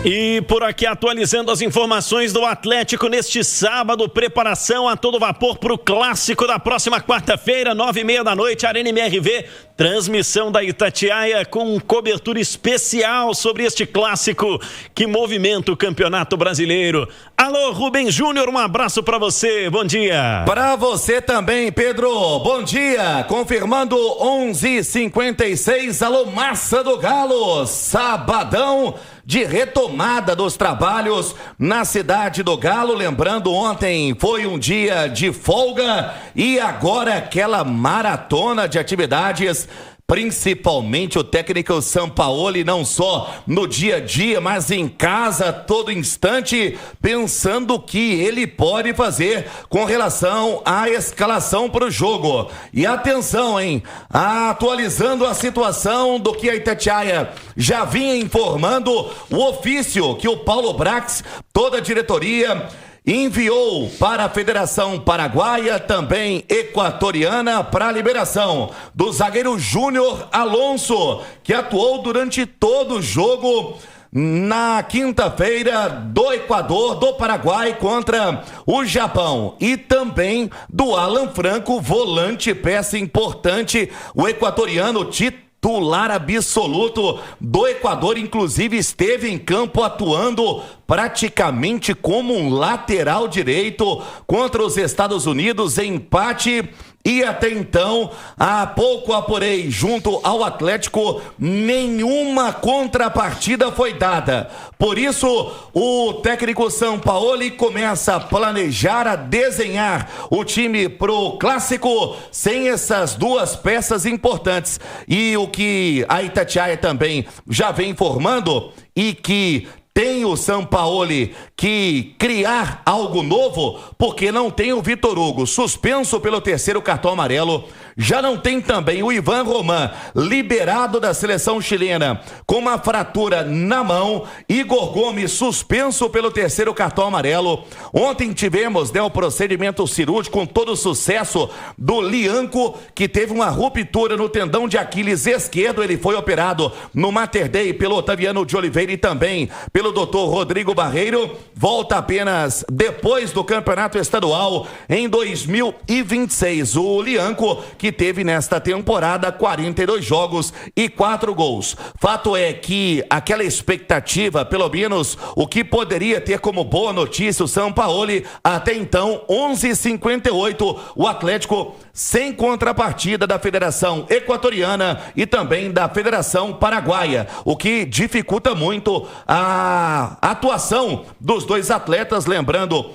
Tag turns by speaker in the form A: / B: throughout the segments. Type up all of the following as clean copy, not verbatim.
A: E por aqui atualizando as informações do Atlético neste sábado, preparação a todo vapor para o clássico da próxima quarta-feira, 9h30 da noite, Arena MRV, transmissão da Itatiaia com cobertura especial sobre este clássico que movimenta o Campeonato Brasileiro. Alô, Rubem Júnior, um abraço para você, bom dia.
B: Para você também, Pedro, bom dia, confirmando 11h56, alô, Massa do Galo, sabadão de retomada dos trabalhos na cidade do Galo. Lembrando, ontem foi um dia de folga e agora aquela maratona de atividades, principalmente o técnico Sampaoli, não só no dia a dia, mas em casa, todo instante, pensando o que ele pode fazer com relação à escalação para o jogo. E atenção, hein? Atualizando a situação do que a Itatiaia já vinha informando, o ofício que o Paulo Brax, toda a diretoria, enviou para a Federação Paraguaia, também equatoriana, para a liberação do zagueiro Júnior Alonso, que atuou durante todo o jogo na quinta-feira do Equador, do Paraguai contra o Japão, e também do Alan Franco, volante, peça importante, o equatoriano titular absoluto do Equador, inclusive esteve em campo atuando praticamente como um lateral direito contra os Estados Unidos, em empate. E até então, há pouco apurei, junto ao Atlético, nenhuma contrapartida foi dada. Por isso, o técnico Sampaoli começa a planejar, a desenhar o time pro clássico sem essas duas peças importantes. E o que a Itatiaia também já vem informando, e que tem o Sampaoli que criar algo novo, porque não tem o Vitor Hugo suspenso pelo terceiro cartão amarelo, já não tem também o Ivan Roman liberado da seleção chilena com uma fratura na mão, Igor Gomes suspenso pelo terceiro cartão amarelo. Ontem tivemos o procedimento cirúrgico com todo o sucesso do Lianco, que teve uma ruptura no tendão de Aquiles esquerdo. Ele foi operado no Mater Dei pelo Otaviano de Oliveira e também pelo Dr. Rodrigo Barreiro. Volta apenas depois do campeonato estadual em 2026. O Lianco, que teve nesta temporada 42 jogos e 4 gols. Fato é que aquela expectativa, pelo menos o que poderia ter como boa notícia o Sampaoli, até então 11h58, o Atlético sem contrapartida da Federação Equatoriana e também da Federação Paraguaia, o que dificulta muito a atuação dos dois atletas. Lembrando,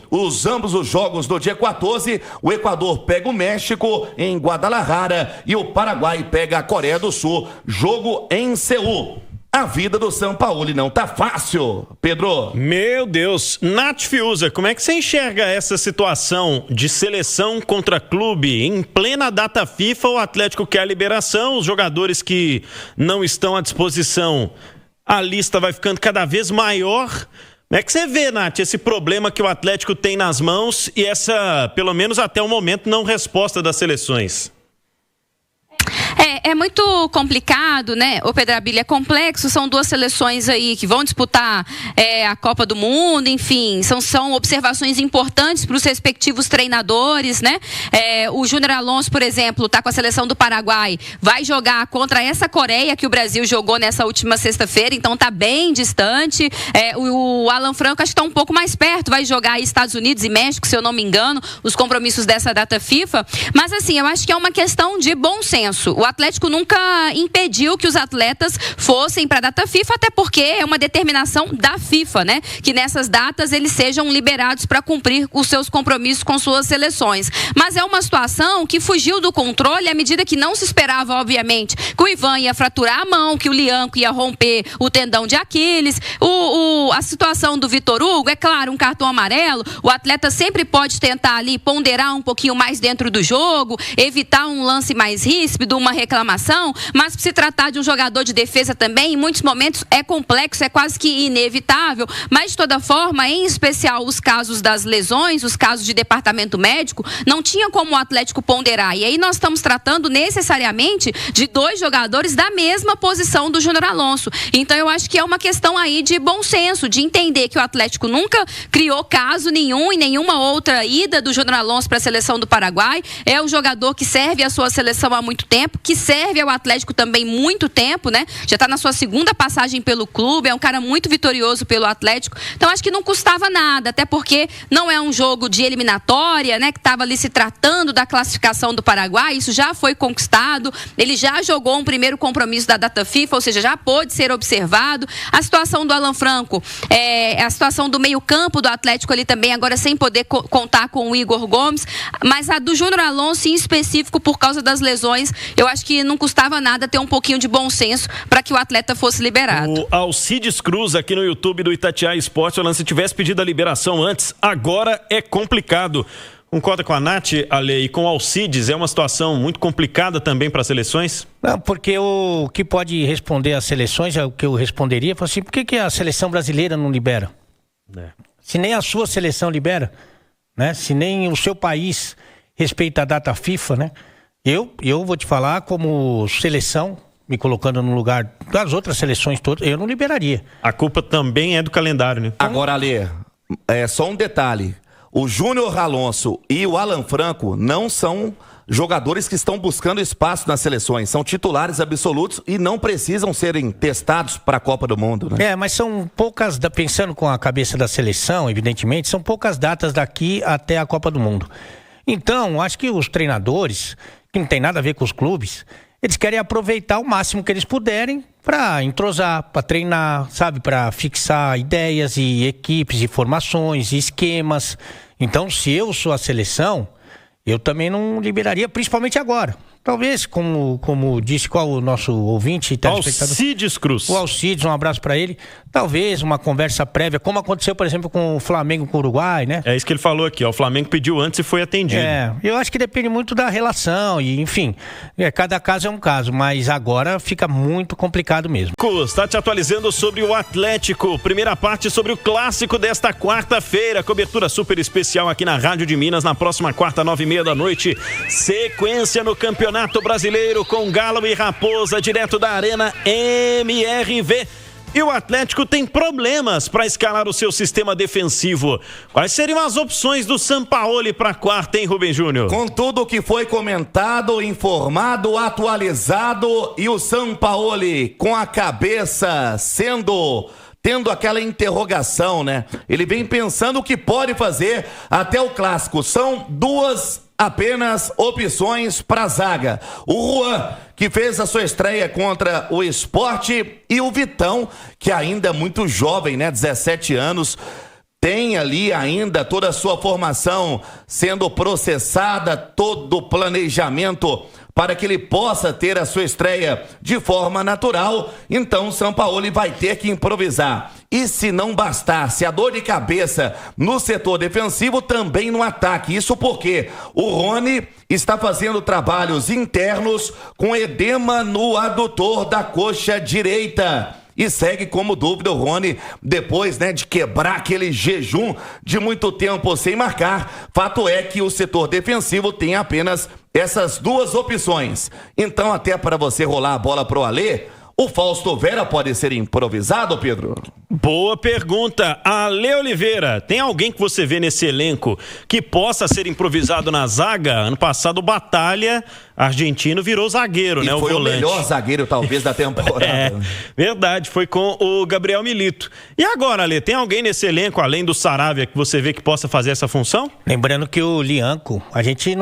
B: ambos os jogos do dia 14, o Equador pega o México em Guadalajara e o Paraguai pega a Coreia do Sul, jogo em Seul. A vida do Sampaoli não tá fácil, Pedro.
A: Meu Deus. Nath Fiuza, como é que você enxerga essa situação de seleção contra clube? Em plena data FIFA, o Atlético quer a liberação, os jogadores que não estão à disposição, a lista vai ficando cada vez maior. Como é que você vê, Nath, esse problema que o Atlético tem nas mãos e essa, pelo menos até o momento, não resposta das seleções?
C: É muito complicado, né? O Pedro Abílio, é complexo, são duas seleções aí que vão disputar a Copa do Mundo, enfim, são observações importantes para os respectivos treinadores, né? O Júnior Alonso, por exemplo, está com a seleção do Paraguai, vai jogar contra essa Coreia que o Brasil jogou nessa última sexta-feira, então está bem distante. O Alan Franco acho que está um pouco mais perto, vai jogar aí Estados Unidos e México, se eu não me engano, os compromissos dessa data FIFA, mas assim, eu acho que é uma questão de bom senso. O Atlético nunca impediu que os atletas fossem para a data FIFA, até porque é uma determinação da FIFA, né? Que nessas datas eles sejam liberados para cumprir os seus compromissos com suas seleções. Mas é uma situação que fugiu do controle à medida que não se esperava, obviamente, que o Ivan ia fraturar a mão, que o Lianco ia romper o tendão de Aquiles. A situação do Vitor Hugo, é claro, um cartão amarelo, o atleta sempre pode tentar ali ponderar um pouquinho mais dentro do jogo, evitar um lance mais ríspido, uma uma reclamação, mas se tratar de um jogador de defesa também, em muitos momentos é complexo, é quase que inevitável, mas de toda forma, em especial os casos das lesões, os casos de departamento médico, não tinha como o Atlético ponderar. E aí nós estamos tratando necessariamente de 2 jogadores da mesma posição do Júnior Alonso. Então eu acho que é uma questão aí de bom senso, de entender que o Atlético nunca criou caso nenhum em nenhuma outra ida do Júnior Alonso para a seleção do Paraguai. É um jogador que serve a sua seleção há muito tempo, que serve ao Atlético também muito tempo, né? Já está na sua 2ª passagem pelo clube, é um cara muito vitorioso pelo Atlético. Então acho que não custava nada, até porque não é um jogo de eliminatória, né? Que estava ali se tratando da classificação do Paraguai, isso já foi conquistado, ele já jogou um primeiro compromisso da data FIFA, ou seja, já pôde ser observado. A situação do Alan Franco, a situação do meio-campo do Atlético ali também, agora sem poder contar com o Igor Gomes, mas a do Júnior Alonso em específico, por causa das lesões, eu acho que não custava nada ter um pouquinho de bom senso para que o atleta fosse liberado.
A: O Alcides Cruz aqui no YouTube do Itatiaia Esporte, falando, se tivesse pedido a liberação antes, agora é complicado. Concorda com a Nath, Ale, e com o Alcides? É uma situação muito complicada também para as seleções?
D: Não, porque o que pode responder às seleções, é o que eu responderia, foi assim, por que a seleção brasileira não libera? Se nem a sua seleção libera, né? Se nem o seu país respeita a data FIFA, né? Eu vou te falar, como seleção, me colocando no lugar das outras seleções todas, eu não liberaria.
A: A culpa também é do calendário, né?
B: Agora, Ale, só um detalhe. O Júnior Alonso e o Alan Franco não são jogadores que estão buscando espaço nas seleções. São titulares absolutos e não precisam serem testados para a Copa do Mundo, né?
D: Mas são poucas, pensando com a cabeça da seleção, evidentemente, são poucas datas daqui até a Copa do Mundo. Então, acho que os treinadores, que não tem nada a ver com os clubes, eles querem aproveitar o máximo que eles puderem para entrosar, para treinar, sabe? Para fixar ideias e equipes e formações e esquemas. Então, se eu sou a seleção, eu também não liberaria, principalmente agora. Talvez, como disse qual o nosso ouvinte...
A: Alcides Cruz.
D: O Alcides, um abraço para ele. Talvez uma conversa prévia, como aconteceu, por exemplo, com o Flamengo com o Uruguai, né?
A: É isso que ele falou aqui, ó. O Flamengo pediu antes e foi atendido.
D: Eu acho que depende muito da relação e, enfim, cada caso é um caso, mas agora fica muito complicado mesmo.
A: Está te atualizando sobre o Atlético. Primeira parte sobre o clássico desta quarta-feira. Cobertura super especial aqui na Rádio de Minas, na próxima quarta, 9h30 da noite. Sequência no Campeonato Brasileiro com Galo e Raposa, direto da Arena MRV. E o Atlético tem problemas para escalar o seu sistema defensivo. Quais seriam as opções do Sampaoli para a quarta, hein, Rubem Júnior?
B: Com tudo o que foi comentado, informado, atualizado, e o Sampaoli com a cabeça tendo aquela interrogação, né? Ele vem pensando o que pode fazer até o clássico. São apenas opções para a zaga. O Juan, que fez a sua estreia contra o Sport, e o Vitão, que ainda é muito jovem, né? 17 anos, tem ali ainda toda a sua formação sendo processada, todo o planejamento para que ele possa ter a sua estreia de forma natural. Então o Sampaoli vai ter que improvisar. E se não bastasse a dor de cabeça no setor defensivo, também no ataque. Isso porque o Rony está fazendo trabalhos internos com edema no adutor da coxa direita. E segue como dúvida o Rony, depois, né, de quebrar aquele jejum de muito tempo sem marcar. Fato é que o setor defensivo tem apenas essas 2 opções. Então, até para você rolar a bola pro Alê, o Fausto Vera pode ser improvisado, Pedro?
A: Boa pergunta. Ale Oliveira, tem alguém que você vê nesse elenco que possa ser improvisado na zaga? Ano passado o Batalha argentino virou zagueiro, né?
B: Foi o melhor zagueiro, talvez, da temporada.
A: Verdade, foi com o Gabriel Milito. E agora, Ale, tem alguém nesse elenco, além do Saravia, que você vê que possa fazer essa função?
D: Lembrando que o Lianco, a gente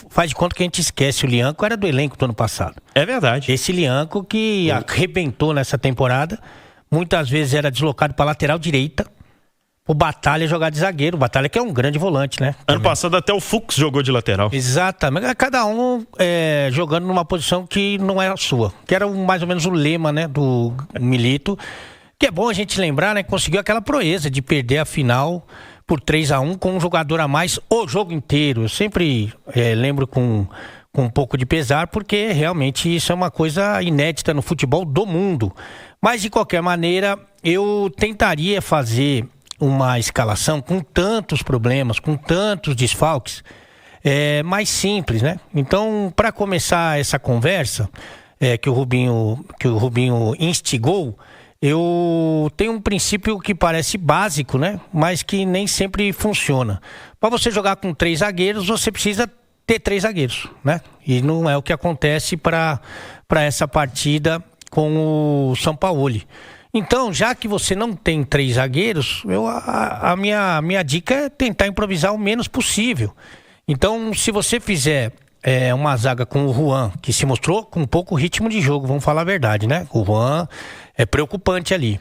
D: faz de conta que a gente esquece, o Lianco era do elenco do ano passado.
A: É verdade.
D: Esse Lianco que arrebentou nessa temporada, muitas vezes era deslocado para lateral direita, o Batalha jogar de zagueiro. O Batalha que é um grande volante, né?
A: Ano passado até o Fux jogou de lateral.
D: Exatamente. Cada um jogando numa posição que não era a sua. Que era mais ou menos o lema, né, do Milito. Que é bom a gente lembrar, né? Conseguiu aquela proeza de perder a final por 3-1 com um jogador a mais o jogo inteiro. Eu sempre lembro com com um pouco de pesar, porque realmente isso é uma coisa inédita no futebol do mundo. Mas, de qualquer maneira, eu tentaria fazer uma escalação com tantos problemas, com tantos desfalques, mais simples, né? Então, para começar essa conversa que o Rubinho instigou, eu tenho um princípio que parece básico, né? Mas que nem sempre funciona. Para você jogar com 3 zagueiros, você precisa ter 3 zagueiros, né? E não é o que acontece para essa partida com o Sampaoli. Então, já que você não tem 3 zagueiros, a minha dica é tentar improvisar o menos possível. Então, se você fizer uma zaga com o Juan, que se mostrou com pouco ritmo de jogo, vamos falar a verdade, né? O Juan é preocupante ali.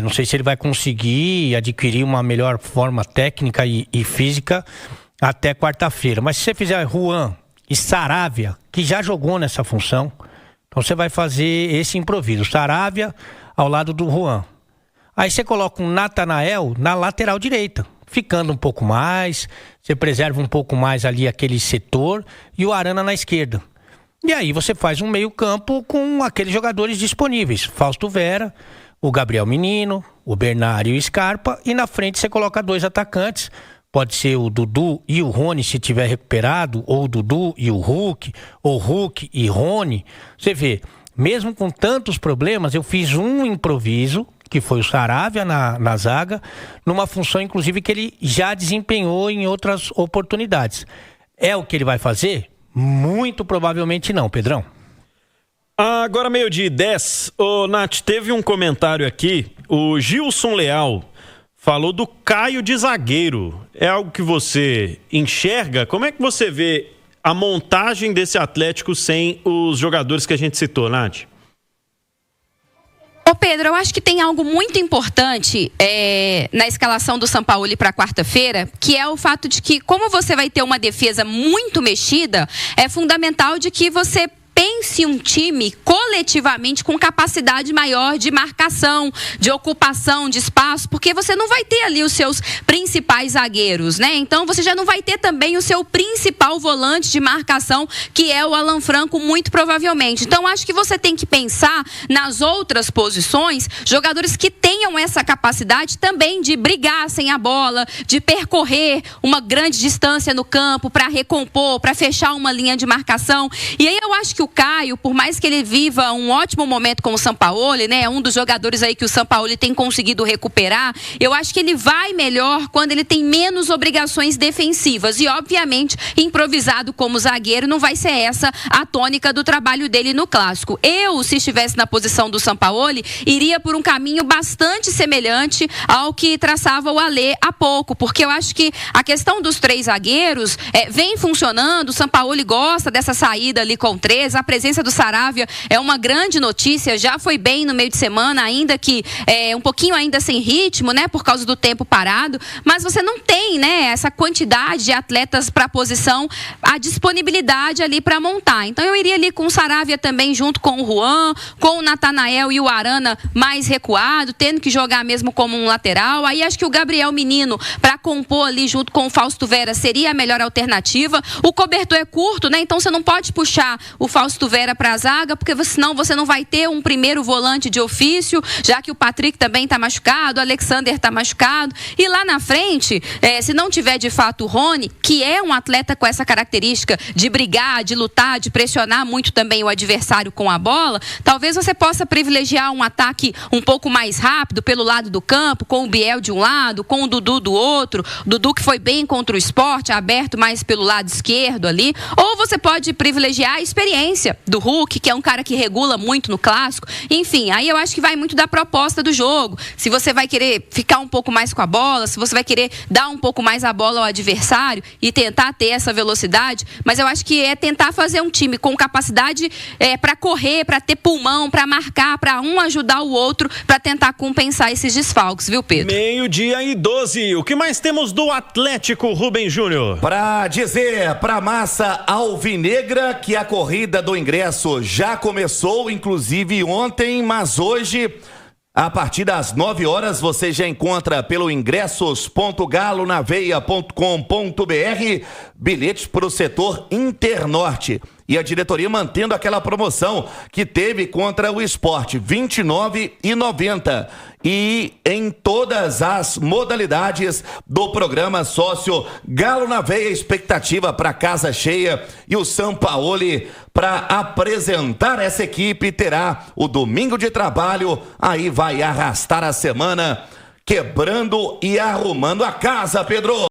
D: Não sei se ele vai conseguir adquirir uma melhor forma técnica e física até quarta-feira. Mas se você fizer Juan e Saravia, que já jogou nessa função, então você vai fazer esse improviso. Saravia ao lado do Juan. Aí você coloca um Natanael na lateral direita, ficando um pouco mais, você preserva um pouco mais ali aquele setor, e o Arana na esquerda. E aí você faz um meio-campo com aqueles jogadores disponíveis. Fausto Vera, o Gabriel Menino, o Bernard e o Scarpa, e na frente você coloca 2 atacantes. Pode ser o Dudu e o Rony, se tiver recuperado, ou o Dudu e o Hulk, ou Hulk e Rony. Você vê, mesmo com tantos problemas, eu fiz um improviso, que foi o Saravia na zaga, numa função, inclusive, que ele já desempenhou em outras oportunidades. É o que ele vai fazer? Muito provavelmente não, Pedrão.
A: Agora 12:10. Ô, Nath, teve um comentário aqui, o Gilson Leal falou do Caio de zagueiro. É algo que você enxerga? Como é que você vê a montagem desse Atlético sem os jogadores que a gente citou, Nath?
C: Ô Pedro, eu acho que tem algo muito importante na escalação do Sampaoli para quarta-feira, que é o fato de que, como você vai ter uma defesa muito mexida, é fundamental de que você pense um time coletivamente com capacidade maior de marcação, de ocupação de espaço, porque você não vai ter ali os seus principais zagueiros, né? Então você já não vai ter também o seu principal volante de marcação, que é o Alan Franco, muito provavelmente. Então acho que você tem que pensar nas outras posições, jogadores que tenham essa capacidade também de brigar sem a bola, de percorrer uma grande distância no campo para recompor, para fechar uma linha de marcação. E aí eu acho que o Caio, por mais que ele viva um ótimo momento com o Sampaoli, né, um dos jogadores aí que o Sampaoli tem conseguido recuperar, eu acho que ele vai melhor quando ele tem menos obrigações defensivas. E, obviamente, improvisado como zagueiro, não vai ser essa a tônica do trabalho dele no Clássico. Eu, se estivesse na posição do Sampaoli, iria por um caminho bastante semelhante ao que traçava o Alê há pouco, porque eu acho que a questão dos 3 zagueiros vem funcionando. O Sampaoli gosta dessa saída ali com 3. A presença do Saravia é uma grande notícia, já foi bem no meio de semana, ainda que um pouquinho ainda sem ritmo, né, por causa do tempo parado, mas você não tem, né, essa quantidade de atletas para a posição, a disponibilidade ali para montar. Então eu iria ali com o Saravia também junto com o Juan, com o Natanael e o Arana mais recuado, tendo que jogar mesmo como um lateral. Aí acho que o Gabriel Menino para compor ali junto com o Fausto Vera seria a melhor alternativa. O cobertor é curto, né, então você não pode puxar o Fausto Vera para a zaga, porque senão você não vai ter um primeiro volante de ofício, já que o Patrick também está machucado, o Alexander está machucado. E lá na frente, se não tiver de fato o Rony, que é um atleta com essa característica de brigar, de lutar, de pressionar muito também o adversário com a bola, talvez você possa privilegiar um ataque um pouco mais rápido pelo lado do campo, com o Biel de um lado, com o Dudu do outro. O Dudu que foi bem contra o Sport, aberto mais pelo lado esquerdo ali. Ou você pode privilegiar a experiência do Hulk, que é um cara que regula muito no Clássico. Enfim, aí eu acho que vai muito da proposta do jogo. Se você vai querer ficar um pouco mais com a bola, se você vai querer dar um pouco mais a bola ao adversário e tentar ter essa velocidade, mas eu acho que é tentar fazer um time com capacidade para correr, para ter pulmão, para marcar, para um ajudar o outro, para tentar compensar esses desfalques, viu, Pedro?
A: 12:12. O que mais temos do Atlético, Rubens Júnior?
B: Para dizer para a massa alvinegra que a corrida do ingresso já começou, inclusive ontem, mas hoje A partir das 9 horas você já encontra pelo ingressos.galonaveia.com.br bilhetes para o setor Internorte. E a diretoria mantendo aquela promoção que teve contra o Sport, R$ 29,90. E em todas as modalidades do programa sócio Galo na Veia, expectativa para casa cheia. E o Sampaoli, para apresentar essa equipe, terá o domingo de trabalho, aí vai arrastar a semana, quebrando e arrumando a casa, Pedro.